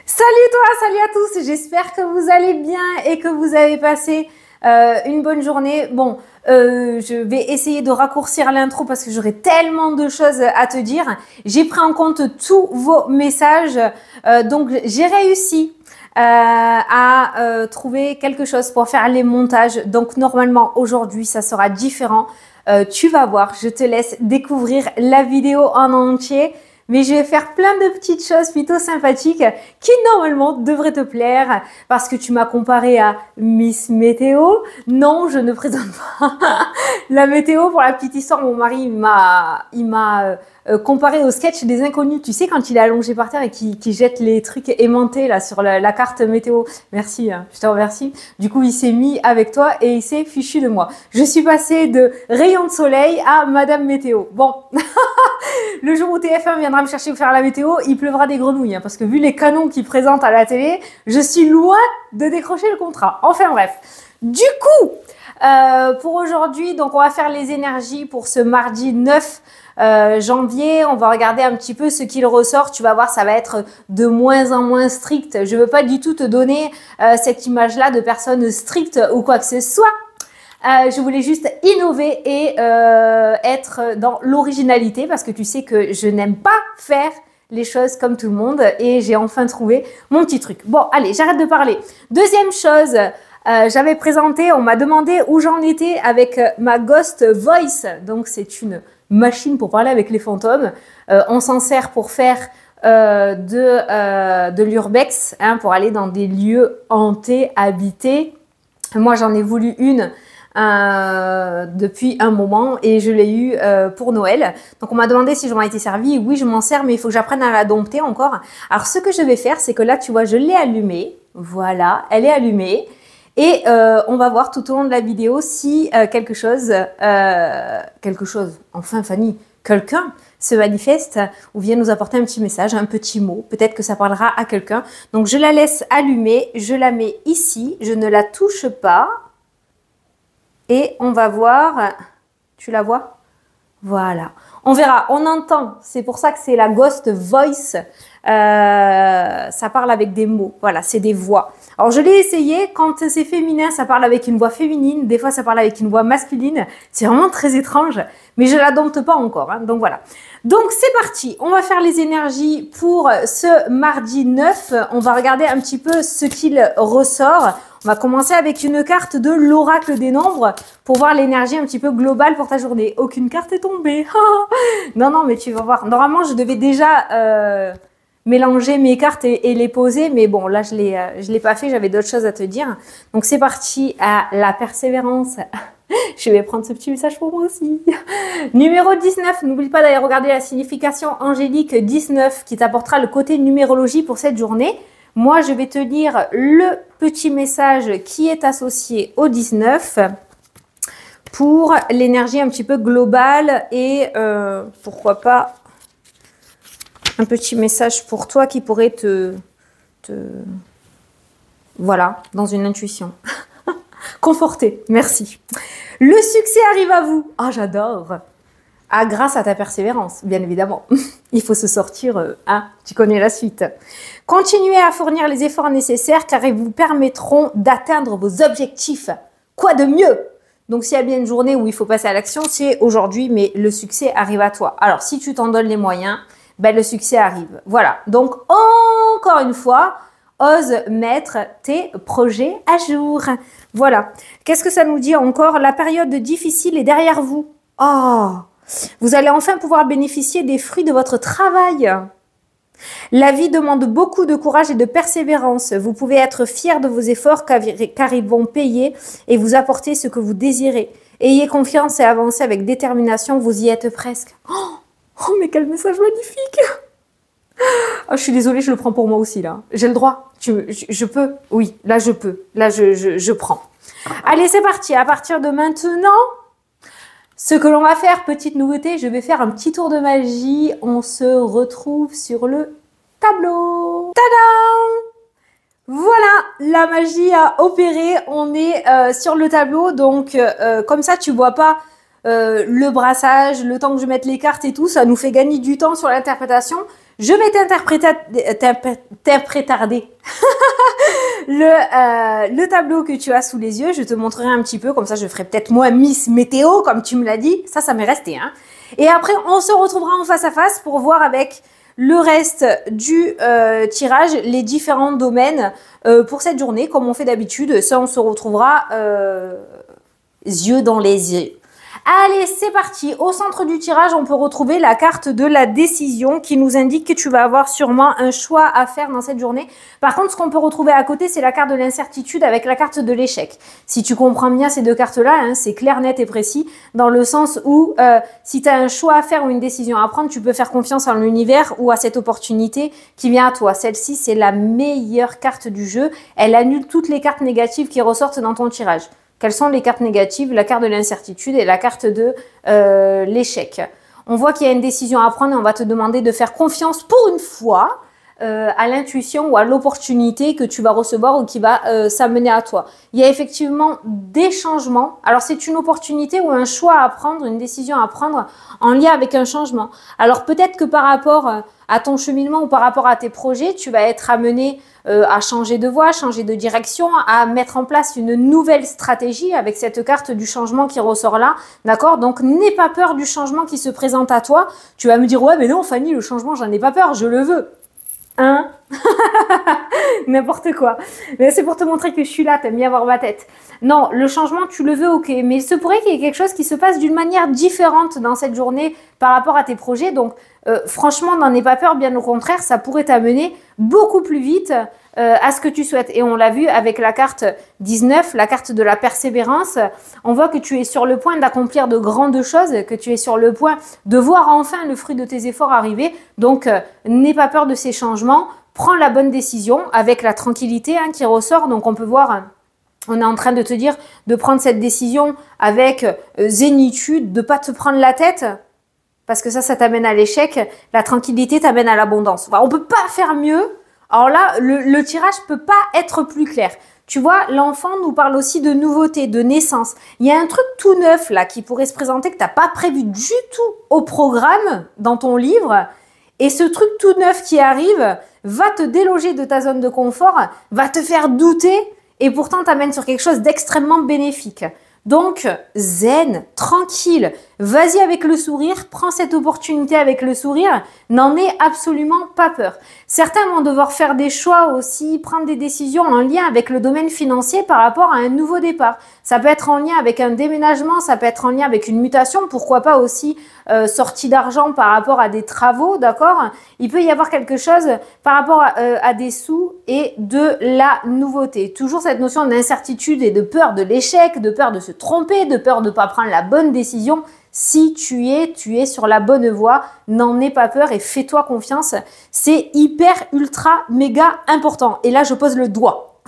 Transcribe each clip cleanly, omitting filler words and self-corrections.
Salut toi, salut à tous, j'espère que vous allez bien et que vous avez passé une bonne journée. Bon, je vais essayer de raccourcir l'intro parce que j'aurai tellement de choses à te dire. J'ai pris en compte tous vos messages, donc j'ai réussi à trouver quelque chose pour faire les montages. Donc normalement aujourd'hui ça sera différent. Tu vas voir, je te laisse découvrir la vidéo en entier. Mais je vais faire plein de petites choses plutôt sympathiques qui normalement devraient te plaire parce que tu m'as comparé à Miss Météo. Non, je ne présente pas la météo. Pour la petite histoire, mon mari il m'a comparé au sketch des inconnus. Tu sais, quand il est allongé par terre et qui jette les trucs aimantés là sur la carte météo. Merci, hein, je te remercie. Du coup, il s'est mis avec toi et il s'est fichu de moi. Je suis passée de rayon de soleil à Madame Météo. Bon. Le jour où TF1 viendra me chercher pour faire la météo, il pleuvra des grenouilles. Hein, parce que vu les canons qu'ils présentent à la télé, je suis loin de décrocher le contrat. Enfin bref. Du coup, pour aujourd'hui, donc on va faire les énergies pour ce mardi 9 janvier. On va regarder un petit peu ce qu'il ressort. Tu vas voir, ça va être de moins en moins strict. Je veux pas du tout te donner cette image-là de personne stricte ou quoi que ce soit. Je voulais juste innover et être dans l'originalité parce que tu sais que je n'aime pas faire les choses comme tout le monde et j'ai enfin trouvé mon petit truc. Bon, allez, j'arrête de parler. Deuxième chose, j'avais présenté, on m'a demandé où j'en étais avec ma Ghost Voice. Donc, c'est une machine pour parler avec les fantômes. On s'en sert pour faire de l'urbex, hein, pour aller dans des lieux hantés, habités. Moi, j'en ai voulu une depuis un moment et je l'ai eu pour Noël. Donc on m'a demandé si je m'en étais servi. Oui, je m'en sers, mais il faut que j'apprenne à la dompter encore. Alors ce que je vais faire, c'est que là, tu vois, je l'ai allumée. Voilà, elle est allumée. Et on va voir tout au long de la vidéo si quelque chose, enfin Fanny, quelqu'un se manifeste ou vient nous apporter un petit message, un petit mot. Peut-être que ça parlera à quelqu'un. Donc je la laisse allumer, je la mets ici, je ne la touche pas. Et on va voir, tu la vois? Voilà. On verra, on entend, c'est pour ça que c'est la Ghost Voice. Ça parle avec des mots, voilà, c'est des voix. Alors je l'ai essayé, quand c'est féminin, ça parle avec une voix féminine, des fois ça parle avec une voix masculine. C'est vraiment très étrange, mais je la dompte pas encore, hein, donc voilà. Donc c'est parti, on va faire les énergies pour ce mardi 9. On va regarder un petit peu ce qu'il ressort. On va commencer avec une carte de l'oracle des nombres pour voir l'énergie un petit peu globale pour ta journée. Aucune carte est tombée. Non, non, mais tu vas voir. Normalement, je devais déjà mélanger mes cartes et les poser. Mais bon, là, je l'ai pas fait. J'avais d'autres choses à te dire. Donc, c'est parti à la persévérance. Je vais prendre ce petit message pour moi aussi. Numéro 19. N'oublie pas d'aller regarder la signification angélique 19 qui t'apportera le côté numérologie pour cette journée. Moi, je vais te lire le petit message qui est associé au 19 pour l'énergie un petit peu globale et pourquoi pas un petit message pour toi qui pourrait te voilà, dans une intuition. Conforter, merci. Le succès arrive à vous. Ah, j'adore. Ah, grâce à ta persévérance, bien évidemment. Il faut se sortir, hein, tu connais la suite. Continuez à fournir les efforts nécessaires car ils vous permettront d'atteindre vos objectifs. Quoi de mieux? Donc, s'il y a bien une journée où il faut passer à l'action, c'est aujourd'hui, mais le succès arrive à toi. Alors, si tu t'en donnes les moyens, ben, le succès arrive. Voilà. Donc, encore une fois, ose mettre tes projets à jour. Voilà. Qu'est-ce que ça nous dit encore? La période difficile est derrière vous. Oh! Vous allez enfin pouvoir bénéficier des fruits de votre travail. La vie demande beaucoup de courage et de persévérance. Vous pouvez être fier de vos efforts car ils vont payer et vous apporter ce que vous désirez. Ayez confiance et avancez avec détermination, vous y êtes presque. Oh mais quel message magnifique! Oh, je suis désolée, je le prends pour moi aussi là. J'ai le droit. Je peux. Oui, là je peux. Là je prends. Allez, c'est parti. À partir de maintenant... Ce que l'on va faire, petite nouveauté, je vais faire un petit tour de magie. On se retrouve sur le tableau. Tadam! Voilà, la magie a opéré. On est sur le tableau. Donc, comme ça, tu vois pas le brassage, le temps que je mette les cartes et tout. Ça nous fait gagner du temps sur l'interprétation. Je vais t'interpréter le tableau que tu as sous les yeux. Je te montrerai un petit peu, comme ça je ferai peut-être moi Miss Météo, comme tu me l'as dit. Ça m'est resté. Hein. Et après, on se retrouvera en face à face pour voir avec le reste du tirage, les différents domaines pour cette journée, comme on fait d'habitude. Ça, on se retrouvera yeux dans les yeux. Allez, c'est parti. Au centre du tirage, on peut retrouver la carte de la décision qui nous indique que tu vas avoir sûrement un choix à faire dans cette journée. Par contre, ce qu'on peut retrouver à côté, c'est la carte de l'incertitude avec la carte de l'échec. Si tu comprends bien ces deux cartes-là, hein, c'est clair, net et précis, dans le sens où si tu as un choix à faire ou une décision à prendre, tu peux faire confiance en l'univers ou à cette opportunité qui vient à toi. Celle-ci, c'est la meilleure carte du jeu. Elle annule toutes les cartes négatives qui ressortent dans ton tirage. Quelles sont les cartes négatives? La carte de l'incertitude et la carte de l'échec. On voit qu'il y a une décision à prendre et on va te demander de faire confiance pour une fois à l'intuition ou à l'opportunité que tu vas recevoir ou qui va s'amener à toi. Il y a effectivement des changements. Alors, c'est une opportunité ou un choix à prendre, une décision à prendre en lien avec un changement. Alors, peut-être que par rapport à ton cheminement ou par rapport à tes projets, tu vas être amené à changer de voie, changer de direction, à mettre en place une nouvelle stratégie avec cette carte du changement qui ressort là, d'accord? Donc, n'aie pas peur du changement qui se présente à toi. Tu vas me dire, ouais, mais non, Fanny, le changement, j'en ai pas peur, je le veux. Hein? N'importe quoi. Mais c'est pour te montrer que je suis là, t'aimes bien voir ma tête. Non, le changement, tu le veux, ok. Mais il se pourrait qu'il y ait quelque chose qui se passe d'une manière différente dans cette journée par rapport à tes projets. Donc, franchement, n'en aie pas peur. Bien au contraire, ça pourrait t'amener beaucoup plus vite à ce que tu souhaites. Et on l'a vu avec la carte 19, la carte de la persévérance. On voit que tu es sur le point d'accomplir de grandes choses, que tu es sur le point de voir enfin le fruit de tes efforts arriver. Donc, n'aie pas peur de ces changements. Prends la bonne décision avec la tranquillité hein, qui ressort. Donc, on peut voir... On est en train de te dire de prendre cette décision avec zénitude, de ne pas te prendre la tête, parce que ça t'amène à l'échec. La tranquillité t'amène à l'abondance. On ne peut pas faire mieux. Alors là, le tirage ne peut pas être plus clair. Tu vois, l'enfant nous parle aussi de nouveauté, de naissance. Il y a un truc tout neuf là qui pourrait se présenter que tu n'as pas prévu du tout au programme dans ton livre. Et ce truc tout neuf qui arrive va te déloger de ta zone de confort, va te faire douter. Et pourtant, t'amène sur quelque chose d'extrêmement bénéfique. Donc, zen, tranquille, vas-y avec le sourire, prends cette opportunité avec le sourire, n'en aie absolument pas peur. Certains vont devoir faire des choix aussi, prendre des décisions en lien avec le domaine financier par rapport à un nouveau départ. Ça peut être en lien avec un déménagement, ça peut être en lien avec une mutation, pourquoi pas aussi sortie d'argent par rapport à des travaux, d'accord? Il peut y avoir quelque chose par rapport à des sous et de la nouveauté. Toujours cette notion d'incertitude et de peur de l'échec, de peur de se tromper, de peur de ne pas prendre la bonne décision. Si tu es sur la bonne voie, n'en aie pas peur et fais-toi confiance. C'est hyper, ultra, méga important. Et là, je pose le doigt.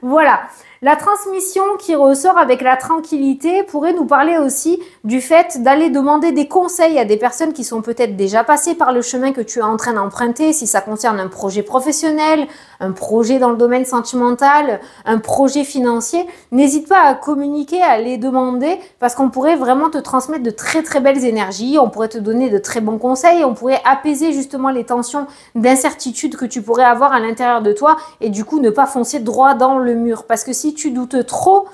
Voilà. La transmission qui ressort avec la tranquillité pourrait nous parler aussi du fait d'aller demander des conseils à des personnes qui sont peut-être déjà passées par le chemin que tu es en train d'emprunter, si ça concerne un projet professionnel, un projet dans le domaine sentimental, un projet financier. N'hésite pas à communiquer, à les demander parce qu'on pourrait vraiment te transmettre de très très belles énergies, on pourrait te donner de très bons conseils, on pourrait apaiser justement les tensions d'incertitude que tu pourrais avoir à l'intérieur de toi et du coup ne pas foncer droit dans le mur. Parce que si tu doutes trop,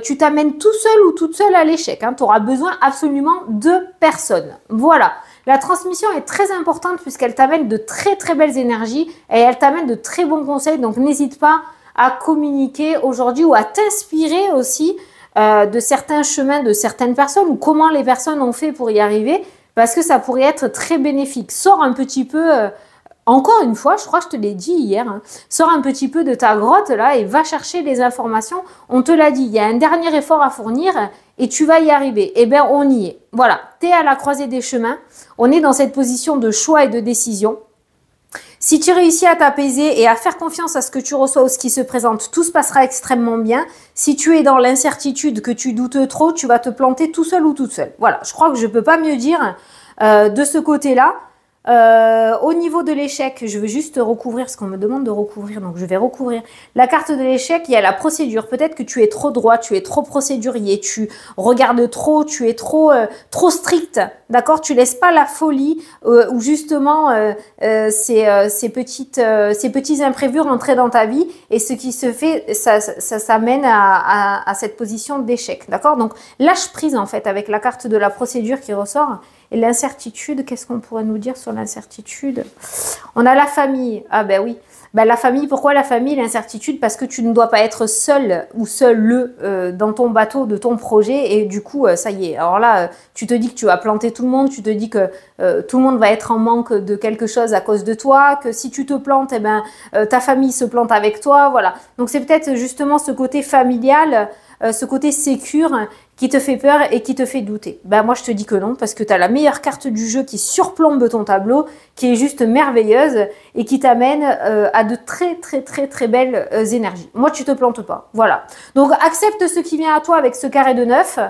tu t'amènes tout seul ou toute seule à l'échec. Hein. Tu auras besoin absolument de personne. Voilà. La transmission est très importante puisqu'elle t'amène de très très belles énergies et elle t'amène de très bons conseils. Donc n'hésite pas à communiquer aujourd'hui ou à t'inspirer aussi de certains chemins de certaines personnes ou comment les personnes ont fait pour y arriver parce que ça pourrait être très bénéfique. Sors un petit peu... Encore une fois, je crois que je te l'ai dit hier, hein, sors un petit peu de ta grotte là et va chercher les informations. On te l'a dit, il y a un dernier effort à fournir et tu vas y arriver. Eh bien, on y est. Voilà, tu es à la croisée des chemins. On est dans cette position de choix et de décision. Si tu réussis à t'apaiser et à faire confiance à ce que tu reçois ou ce qui se présente, tout se passera extrêmement bien. Si tu es dans l'incertitude, que tu doutes trop, tu vas te planter tout seul ou toute seule. Voilà, je crois que je ne peux pas mieux dire de ce côté-là. Au niveau de l'échec, je veux juste recouvrir ce qu'on me demande de recouvrir, donc je vais recouvrir. La carte de l'échec, il y a la procédure. Peut-être que tu es trop droit, tu es trop procédurier, tu regardes trop, tu es trop strict, d'accord? Tu laisses pas la folie ou justement ces petits imprévus rentrer dans ta vie et ce qui se fait, ça mène à cette position d'échec, d'accord? Donc lâche prise en fait avec la carte de la procédure qui ressort. Et l'incertitude, qu'est-ce qu'on pourrait nous dire sur l'incertitude? On a la famille. Ah ben oui. Ben la famille, pourquoi la famille? L'incertitude, parce que tu ne dois pas être seul ou seul dans ton bateau de ton projet. Et du coup, ça y est. Alors là, tu te dis que tu vas planter tout le monde. Tu te dis que tout le monde va être en manque de quelque chose à cause de toi. Que si tu te plantes, eh ben, ta famille se plante avec toi. Voilà. Donc c'est peut-être justement ce côté familial, ce côté sécure qui te fait peur et qui te fait douter. Ben moi je te dis que non, parce que tu as la meilleure carte du jeu qui surplombe ton tableau, qui est juste merveilleuse et qui t'amène à de très belles énergies. Moi tu te plantes pas, voilà. Donc accepte ce qui vient à toi avec ce carré de 9,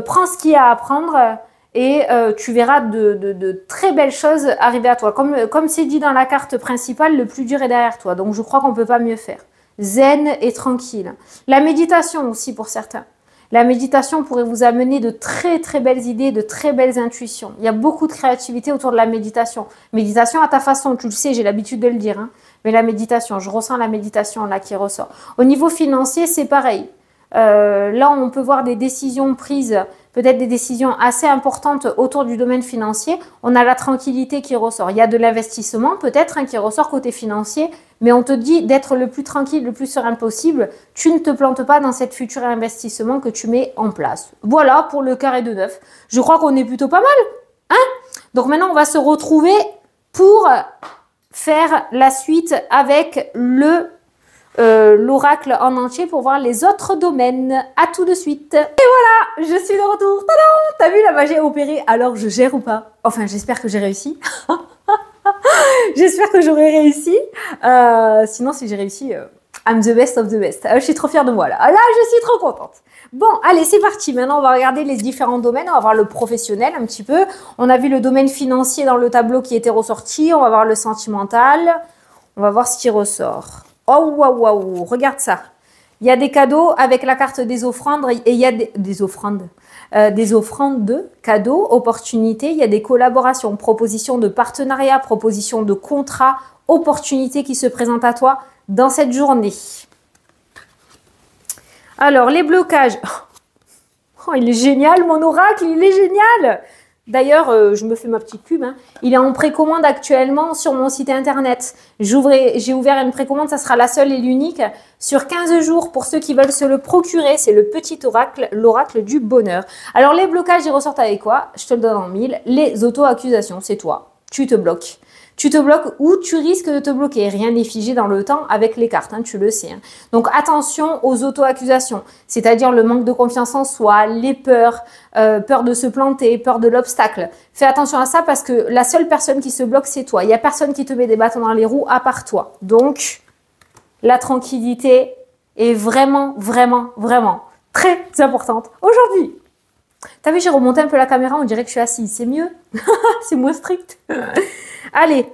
prends ce qu'il y a à apprendre et tu verras de très belles choses arriver à toi. Comme c'est dit dans la carte principale, le plus dur est derrière toi, donc je crois qu'on ne peut pas mieux faire. Zen et tranquille. La méditation aussi pour certains. La méditation pourrait vous amener de très belles idées, de très belles intuitions. Il y a beaucoup de créativité autour de la méditation. Méditation à ta façon, tu le sais, j'ai l'habitude de le dire. Hein. Mais la méditation, je ressens la méditation là qui ressort. Au niveau financier, c'est pareil. Là, on peut voir des décisions prises, peut-être des décisions assez importantes autour du domaine financier. On a la tranquillité qui ressort. Il y a de l'investissement peut-être qui ressort côté financier, mais on te dit d'être le plus tranquille, le plus serein possible. Tu ne te plantes pas dans cet futur investissement que tu mets en place. Voilà pour le carré de 9. Je crois qu'on est plutôt pas mal. Hein? Donc maintenant, on va se retrouver pour faire la suite avec l'oracle en entier pour voir les autres domaines. À tout de suite. Et voilà, je suis de retour. Tadam! T'as vu, la magie a opéré, alors je gère ou pas? Enfin, j'espère que j'ai réussi. J'espère que j'aurai réussi. Sinon, si j'ai réussi, I'm the best of the best. Je suis trop fière de moi là. Là, je suis trop contente. Bon, allez, c'est parti. Maintenant, on va regarder les différents domaines. On va voir le professionnel un petit peu. On a vu le domaine financier dans le tableau qui était ressorti. On va voir le sentimental. On va voir ce qui ressort. Oh, waouh, waouh, regarde ça. Il y a des cadeaux avec la carte des offrandes et il y a des offrandes. Des offrandes de cadeaux, opportunités. Il y a des collaborations, propositions de partenariat, propositions de contrat, opportunités qui se présentent à toi dans cette journée. Alors, les blocages. Oh, il est génial, mon oracle, il est génial. D'ailleurs, je me fais ma petite pub. Hein. Il est en précommande actuellement sur mon site internet. J'ai ouvert une précommande, ça sera la seule et l'unique. Sur 15 jours, pour ceux qui veulent se le procurer, c'est le petit oracle, l'oracle du bonheur. Alors, les blocages, ils ressortent avec quoi? Je te le donne en mille. Les auto-accusations, c'est toi. Tu te bloques. Tu te bloques ou tu risques de te bloquer. Rien n'est figé dans le temps avec les cartes, hein, tu le sais. Hein. Donc attention aux auto-accusations, c'est-à-dire le manque de confiance en soi, les peurs, peur de se planter, peur de l'obstacle. Fais attention à ça parce que la seule personne qui se bloque, c'est toi. Il n'y a personne qui te met des bâtons dans les roues à part toi. Donc, la tranquillité est vraiment très importante aujourd'hui. T'as vu, j'ai remonté un peu la caméra, on dirait que je suis assise. C'est mieux. C'est moins strict. Allez,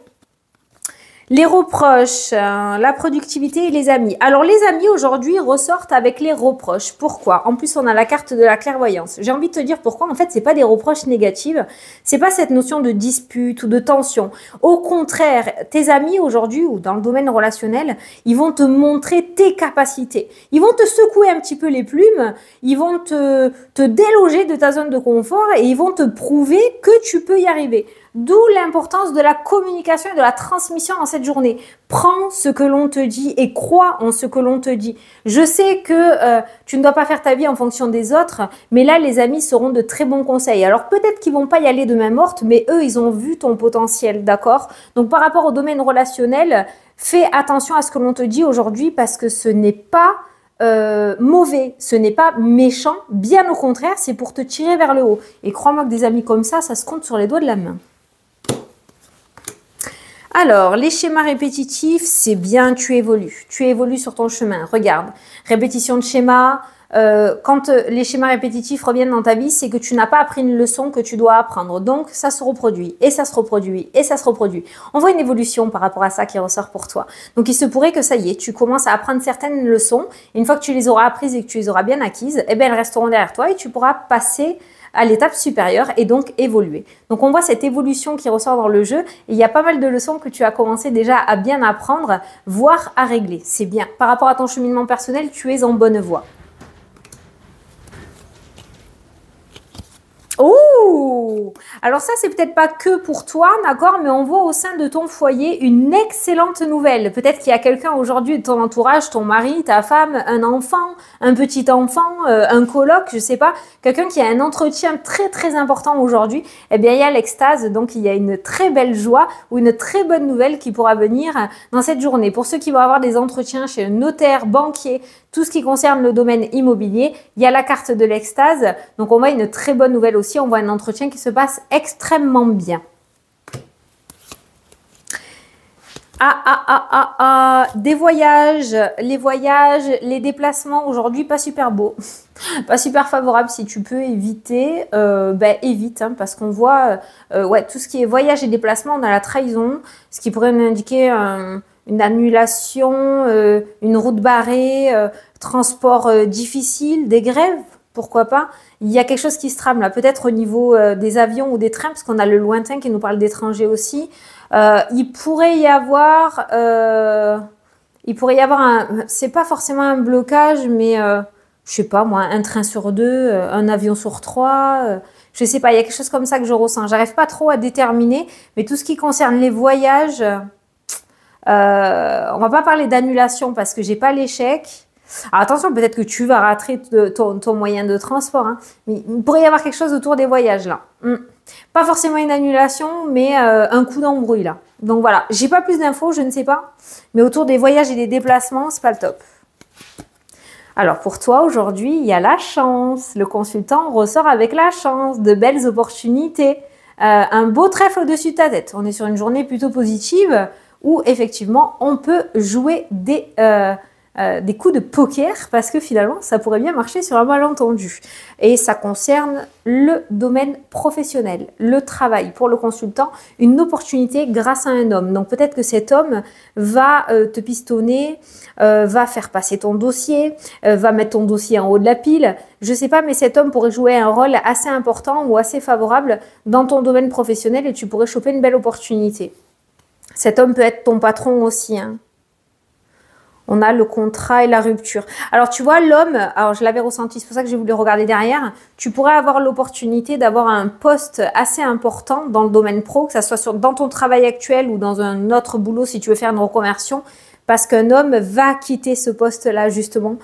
les reproches, la productivité et les amis. Alors, les amis, aujourd'hui, ressortent avec les reproches. Pourquoi? En plus, on a la carte de la clairvoyance. J'ai envie de te dire pourquoi. En fait, c'est pas des reproches négatives. C'est pas cette notion de dispute ou de tension. Au contraire, tes amis, aujourd'hui, ou dans le domaine relationnel, ils vont te montrer tes capacités. Ils vont te secouer un petit peu les plumes. Ils vont te déloger de ta zone de confort et ils vont te prouver que tu peux y arriver. D'où l'importance de la communication et de la transmission dans cette journée. Prends ce que l'on te dit et crois en ce que l'on te dit. Je sais que tu ne dois pas faire ta vie en fonction des autres, mais là, les amis seront de très bons conseils. Alors, peut-être qu'ils vont pas y aller de main morte, mais eux, ils ont vu ton potentiel, d'accord? Donc, par rapport au domaine relationnel, fais attention à ce que l'on te dit aujourd'hui parce que ce n'est pas mauvais, ce n'est pas méchant. Bien au contraire, c'est pour te tirer vers le haut. Et crois-moi que des amis comme ça se compte sur les doigts de la main. Alors, les schémas répétitifs, c'est bien, tu évolues. Tu évolues sur ton chemin. Regarde, répétition de schémas. Quand les schémas répétitifs reviennent dans ta vie, c'est que tu n'as pas appris une leçon que tu dois apprendre. Donc, ça se reproduit, et ça se reproduit, et ça se reproduit. On voit une évolution par rapport à ça qui ressort pour toi. Donc, il se pourrait que ça y est, tu commences à apprendre certaines leçons. Et une fois que tu les auras apprises et que tu les auras bien acquises, eh bien, elles resteront derrière toi et tu pourras passer à l'étape supérieure et donc évoluer. Donc on voit cette évolution qui ressort dans le jeu et il y a pas mal de leçons que tu as commencé déjà à bien apprendre, voire à régler. C'est bien. Par rapport à ton cheminement personnel, tu es en bonne voie. Oh! Alors ça, c'est peut-être pas que pour toi, d'accord, mais on voit au sein de ton foyer une excellente nouvelle. Peut-être qu'il y a quelqu'un aujourd'hui de ton entourage, ton mari, ta femme, un enfant, un petit enfant, un coloc, je sais pas, quelqu'un qui a un entretien très très important aujourd'hui. Eh bien, il y a l'extase, donc il y a une très belle joie ou une très bonne nouvelle qui pourra venir dans cette journée. Pour ceux qui vont avoir des entretiens chez un notaire, banquier, tout ce qui concerne le domaine immobilier, il y a la carte de l'extase. Donc, on voit une très bonne nouvelle aussi. On voit un entretien qui se passe extrêmement bien. Des voyages, les déplacements aujourd'hui pas super beaux, pas super favorables. Si tu peux éviter, évite, hein, parce qu'on voit tout ce qui est voyage et déplacement, on a la trahison, ce qui pourrait nous indiquer une annulation, une route barrée, transport difficile, des grèves, pourquoi pas. Il y a quelque chose qui se trame là, peut-être au niveau des avions ou des trains, parce qu'on a le lointain qui nous parle d'étrangers aussi. Il pourrait y avoir c'est pas forcément un blocage, mais je sais pas moi, un train sur deux, un avion sur trois, je sais pas, il y a quelque chose comme ça que je ressens. J'arrive pas trop à déterminer, mais tout ce qui concerne les voyages, on va pas parler d'annulation parce que j'ai pas l'échec. Alors attention, peut-être que tu vas rater ton moyen de transport, hein, mais il pourrait y avoir quelque chose autour des voyages là. Pas forcément une annulation, mais un coup d'embrouille là. Donc voilà, j'ai pas plus d'infos, je ne sais pas, mais autour des voyages et des déplacements, c'est pas le top. Alors pour toi aujourd'hui, il y a la chance. Le consultant ressort avec la chance, de belles opportunités, un beau trèfle au-dessus de ta tête. On est sur une journée plutôt positive où effectivement on peut jouer des coups de poker parce que finalement ça pourrait bien marcher sur un malentendu. Et ça concerne le domaine professionnel, le travail pour le consultant, une opportunité grâce à un homme. Donc peut-être que cet homme va te pistonner, va faire passer ton dossier, va mettre ton dossier en haut de la pile. Je sais pas, mais cet homme pourrait jouer un rôle assez important ou assez favorable dans ton domaine professionnel et tu pourrais choper une belle opportunité. Cet homme peut être ton patron aussi, hein. On a le contrat et la rupture. Alors, tu vois, l'homme, alors je l'avais ressenti, c'est pour ça que j'ai voulu regarder derrière, tu pourrais avoir l'opportunité d'avoir un poste assez important dans le domaine pro, que ça soit dans ton travail actuel ou dans un autre boulot si tu veux faire une reconversion, parce qu'un homme va quitter ce poste-là, justement,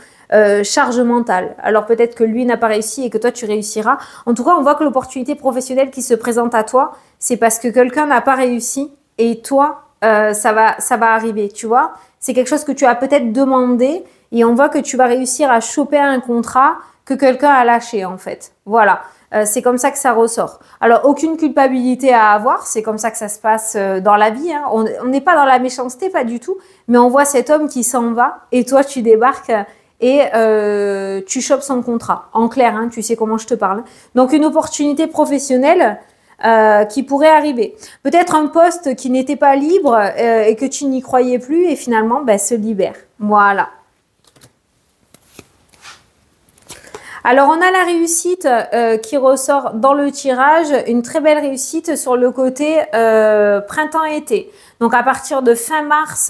charge mentale. Alors, peut-être que lui n'a pas réussi et que toi, tu réussiras. En tout cas, on voit que l'opportunité professionnelle qui se présente à toi, c'est parce que quelqu'un n'a pas réussi et toi, ça va arriver, tu vois. C'est quelque chose que tu as peut-être demandé et on voit que tu vas réussir à choper un contrat que quelqu'un a lâché en fait. Voilà, c'est comme ça que ça ressort. Alors, aucune culpabilité à avoir, c'est comme ça que ça se passe dans la vie, hein. On n'est pas dans la méchanceté, pas du tout, mais on voit cet homme qui s'en va et toi, tu débarques et tu chopes son contrat. En clair, hein, tu sais comment je te parle. Donc, une opportunité professionnelle qui pourrait arriver. Peut-être un poste qui n'était pas libre et que tu n'y croyais plus et finalement se libère. Voilà. Alors, on a la réussite qui ressort dans le tirage, une très belle réussite sur le côté printemps-été. Donc, à partir de fin mars,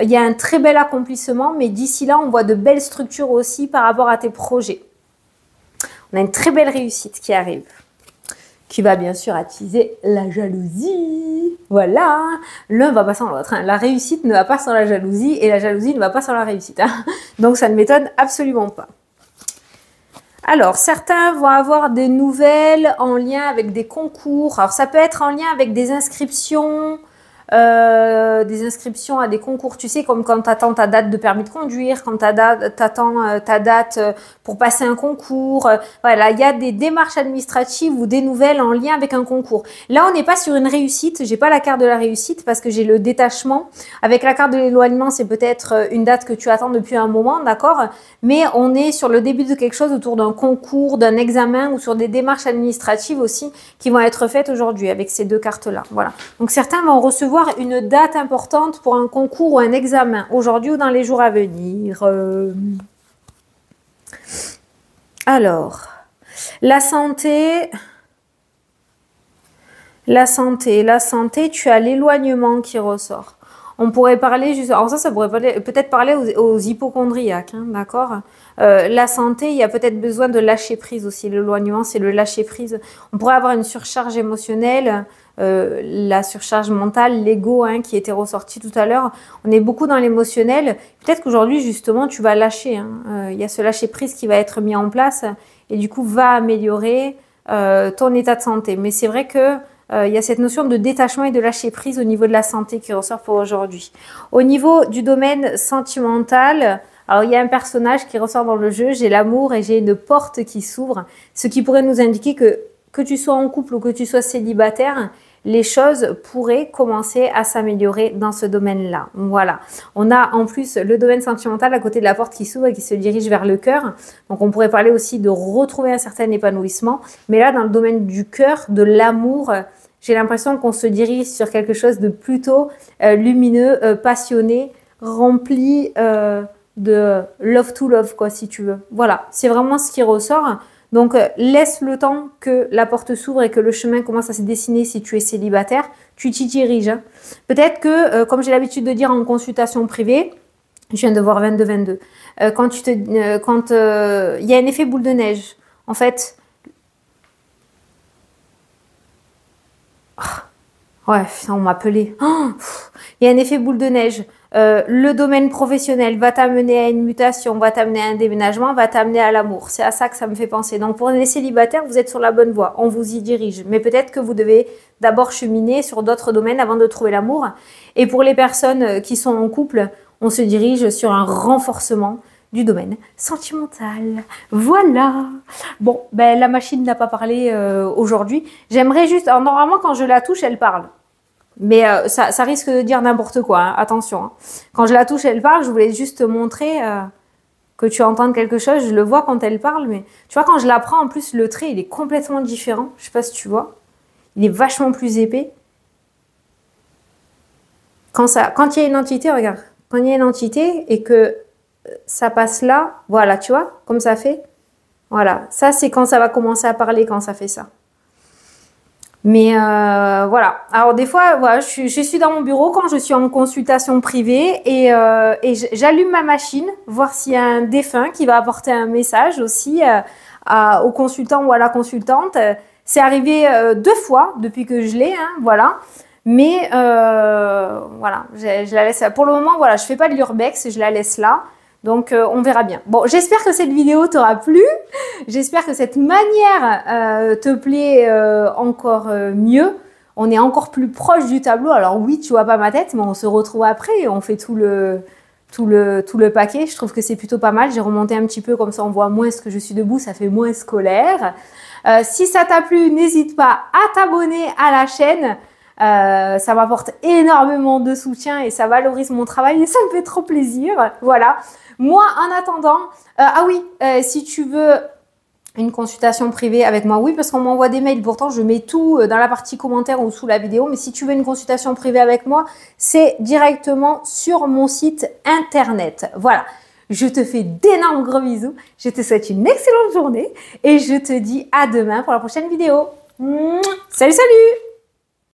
il y a un très bel accomplissement, mais d'ici là, on voit de belles structures aussi par rapport à tes projets. On a une très belle réussite qui arrive, qui va bien sûr attiser la jalousie. Voilà, l'un va pas sans l'autre, hein. La réussite ne va pas sans la jalousie et la jalousie ne va pas sans la réussite, hein. Donc ça ne m'étonne absolument pas. Alors, certains vont avoir des nouvelles en lien avec des concours. Alors, ça peut être en lien avec des inscriptions, des inscriptions à des concours, tu sais, comme quand tu attends ta date de permis de conduire, quand tu attends ta date pour passer un concours. Voilà, il y a des démarches administratives ou des nouvelles en lien avec un concours. Là, on n'est pas sur une réussite. J'ai pas la carte de la réussite parce que j'ai le détachement. Avec la carte de l'éloignement, c'est peut-être une date que tu attends depuis un moment, d'accord? Mais on est sur le début de quelque chose autour d'un concours, d'un examen ou sur des démarches administratives aussi qui vont être faites aujourd'hui avec ces deux cartes-là. Voilà. Donc, certains vont recevoir une date importante pour un concours ou un examen aujourd'hui ou dans les jours à venir. Alors, la santé, tu as l'éloignement qui ressort. On pourrait parler, alors ça pourrait peut-être parler aux hypochondriaques, hein, d'accord? La santé, il y a peut-être besoin de lâcher prise aussi. L'éloignement, c'est le lâcher prise. On pourrait avoir une surcharge émotionnelle, la surcharge mentale, l'ego, hein, qui était ressorti tout à l'heure. On est beaucoup dans l'émotionnel. Peut-être qu'aujourd'hui, justement, tu vas lâcher. Hein. Il y a ce lâcher prise qui va être mis en place et du coup, va améliorer ton état de santé. Mais c'est vrai que il y a cette notion de détachement et de lâcher prise au niveau de la santé qui ressort pour aujourd'hui. Au niveau du domaine sentimental, alors il y a un personnage qui ressort dans le jeu, j'ai l'amour et j'ai une porte qui s'ouvre, ce qui pourrait nous indiquer que tu sois en couple ou que tu sois célibataire, les choses pourraient commencer à s'améliorer dans ce domaine-là. Voilà. On a en plus le domaine sentimental à côté de la porte qui s'ouvre et qui se dirige vers le cœur. Donc, on pourrait parler aussi de retrouver un certain épanouissement. Mais là, dans le domaine du cœur, de l'amour, j'ai l'impression qu'on se dirige sur quelque chose de plutôt lumineux, passionné, rempli de love to love, quoi, si tu veux. Voilà. C'est vraiment ce qui ressort. Donc, laisse le temps que la porte s'ouvre et que le chemin commence à se dessiner si tu es célibataire. Tu t'y diriges. Hein. Peut-être que, comme j'ai l'habitude de dire en consultation privée, je viens de voir 22-22, quand il y a un effet boule de neige, en fait... Ouais, on m'a appelé. Il y a un effet boule de neige. Le domaine professionnel va t'amener à une mutation, va t'amener à un déménagement, va t'amener à l'amour. C'est à ça que ça me fait penser. Donc, pour les célibataires, vous êtes sur la bonne voie. On vous y dirige. Mais peut-être que vous devez d'abord cheminer sur d'autres domaines avant de trouver l'amour. Et pour les personnes qui sont en couple, on se dirige sur un renforcement du domaine sentimental. Voilà. Bon, ben la machine n'a pas parlé aujourd'hui. J'aimerais juste... Alors, normalement, quand je la touche, elle parle. Mais ça risque de dire n'importe quoi, hein. Attention. Hein. Quand je la touche, elle parle. Je voulais juste te montrer que tu entends quelque chose. Je le vois quand elle parle, mais tu vois, quand je la prends, en plus, le trait, il est complètement différent. Je sais pas si tu vois. Il est vachement plus épais. Quand il y a une entité, regarde. Quand il y a une entité et que ça passe là, voilà, tu vois, comme ça fait. Voilà. Ça, c'est quand ça va commencer à parler, quand ça fait ça. Mais voilà. Alors des fois, voilà, je suis dans mon bureau quand je suis en consultation privée et j'allume ma machine, voir s'il y a un défunt qui va apporter un message aussi au consultant ou à la consultante. C'est arrivé 2 fois depuis que je l'ai, hein, voilà. Mais voilà, je la laisse. Pour le moment, voilà, je fais pas de l'urbex, je la laisse là. Donc, on verra bien. Bon, j'espère que cette vidéo t'aura plu. J'espère que cette manière te plaît encore mieux. On est encore plus proche du tableau. Alors oui, tu vois pas ma tête, mais on se retrouve après et on fait tout le paquet. Je trouve que c'est plutôt pas mal. J'ai remonté un petit peu, comme ça on voit moins ce que je suis debout. Ça fait moins scolaire. Si ça t'a plu, n'hésite pas à t'abonner à la chaîne. Ça m'apporte énormément de soutien et ça valorise mon travail et ça me fait trop plaisir. Voilà. Moi, en attendant, si tu veux une consultation privée avec moi, oui, parce qu'on m'envoie des mails. Pourtant, je mets tout dans la partie commentaire ou sous la vidéo. Mais si tu veux une consultation privée avec moi, c'est directement sur mon site internet. Voilà. Je te fais d'énormes gros bisous. Je te souhaite une excellente journée et je te dis à demain pour la prochaine vidéo. Salut, salut!